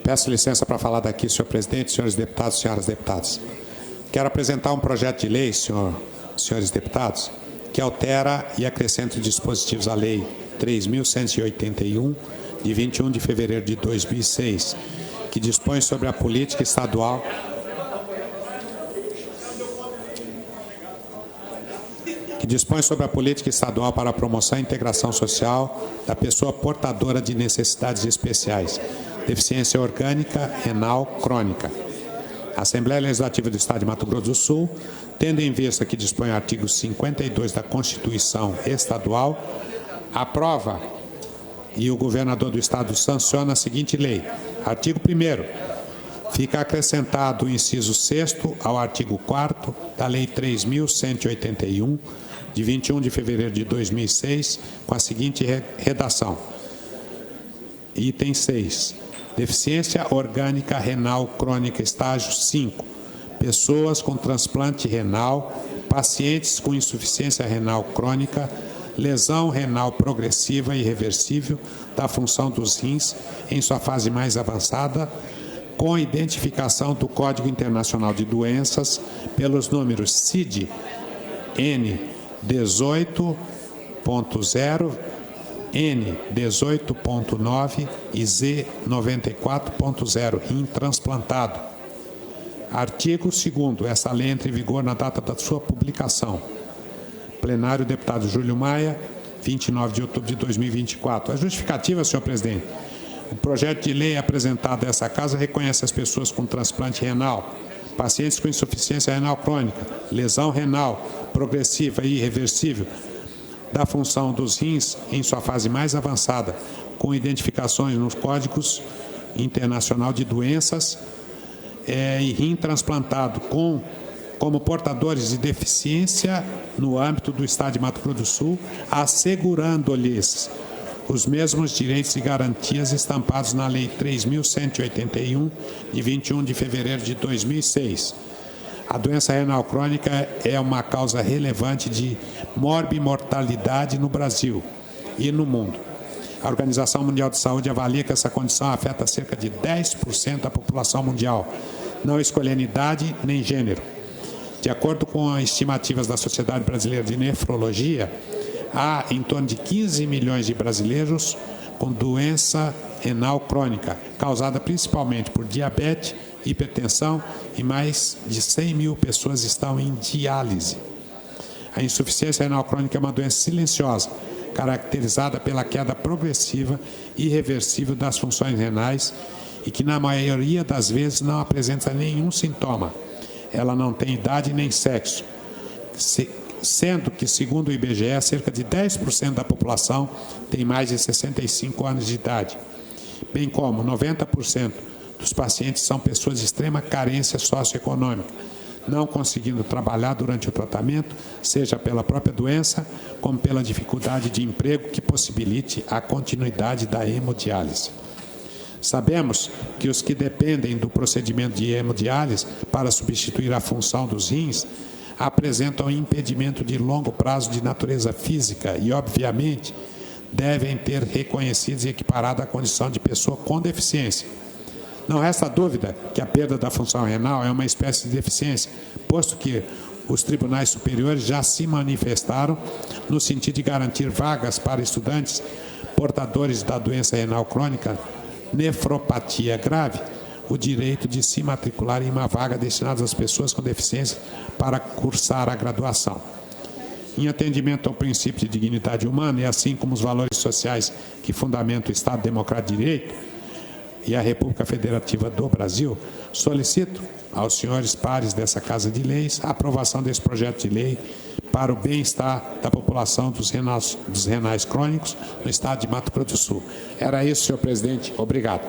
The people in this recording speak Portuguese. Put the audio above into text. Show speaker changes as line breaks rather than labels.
Peço licença para falar daqui, senhor presidente, senhores deputados, senhoras deputadas. Quero apresentar um projeto de lei, senhores deputados, que altera e acrescenta dispositivos à Lei 3.181, de 21 de fevereiro de 2006, que dispõe sobre a política estadual para a promoção e integração social da pessoa portadora de necessidades especiais, deficiência orgânica, renal, crônica. A Assembleia Legislativa do Estado de Mato Grosso do Sul, tendo em vista que dispõe o artigo 52 da Constituição Estadual, aprova e o governador do Estado sanciona a seguinte lei. Artigo 1º. Fica acrescentado o inciso 6º ao artigo 4º da Lei 3.181, de 21 de fevereiro de 2006, com a seguinte redação. Item 6. Deficiência orgânica renal crônica, estágio 5. Pessoas com transplante renal, pacientes com insuficiência renal crônica, lesão renal progressiva e irreversível da função dos rins em sua fase mais avançada, com identificação do Código Internacional de Doenças pelos números CID N18.0, N18.9 e Z94.0, rim transplantado. Artigo 2º. Essa lei entra em vigor na data da sua publicação. Plenário, deputado Júlio Maia, 29 de outubro de 2024. A justificativa, senhor presidente. O projeto de lei apresentado a essa Casa reconhece as pessoas com transplante renal, pacientes com insuficiência renal crônica, lesão renal progressiva e irreversível da função dos rins em sua fase mais avançada, com identificações nos Códigos Internacional de Doenças e rim transplantado, como portadores de deficiência no âmbito do Estado de Mato Grosso do Sul, assegurando-lhes os mesmos direitos e garantias estampados na Lei 3.181, de 21 de fevereiro de 2006. A doença renal crônica é uma causa relevante de morbimortalidade no Brasil e no mundo. A Organização Mundial de Saúde avalia que essa condição afeta cerca de 10% da população mundial, não escolhendo idade nem gênero. De acordo com as estimativas da Sociedade Brasileira de Nefrologia, há em torno de 15 milhões de brasileiros com doença renal crônica, causada principalmente por diabetes, hipertensão, e mais de 100 mil pessoas estão em diálise. A insuficiência renal crônica é uma doença silenciosa, caracterizada pela queda progressiva e irreversível das funções renais e que, na maioria das vezes, não apresenta nenhum sintoma. Ela não tem idade nem sexo, sendo que, segundo o IBGE, cerca de 10% da população tem mais de 65 anos de idade, bem como 90% dos pacientes são pessoas de extrema carência socioeconômica, não conseguindo trabalhar durante o tratamento, seja pela própria doença, como pela dificuldade de emprego que possibilite a continuidade da hemodiálise. Sabemos que os que dependem do procedimento de hemodiálise para substituir a função dos rins apresentam impedimento de longo prazo de natureza física e, obviamente, devem ter reconhecido e equiparado a condição de pessoa com deficiência. Não resta dúvida que a perda da função renal é uma espécie de deficiência, posto que os tribunais superiores já se manifestaram no sentido de garantir vagas para estudantes portadores da doença renal crônica, nefropatia grave, o direito de se matricular em uma vaga destinada às pessoas com deficiência para cursar a graduação. Em atendimento ao princípio de dignidade humana e assim como os valores sociais que fundamentam o Estado Democrático de Direito e a República Federativa do Brasil, solicito aos senhores pares dessa Casa de Leis a aprovação desse projeto de lei para o bem-estar da população dos renais crônicos no Estado de Mato Grosso do Sul. Era isso, senhor presidente. Obrigado.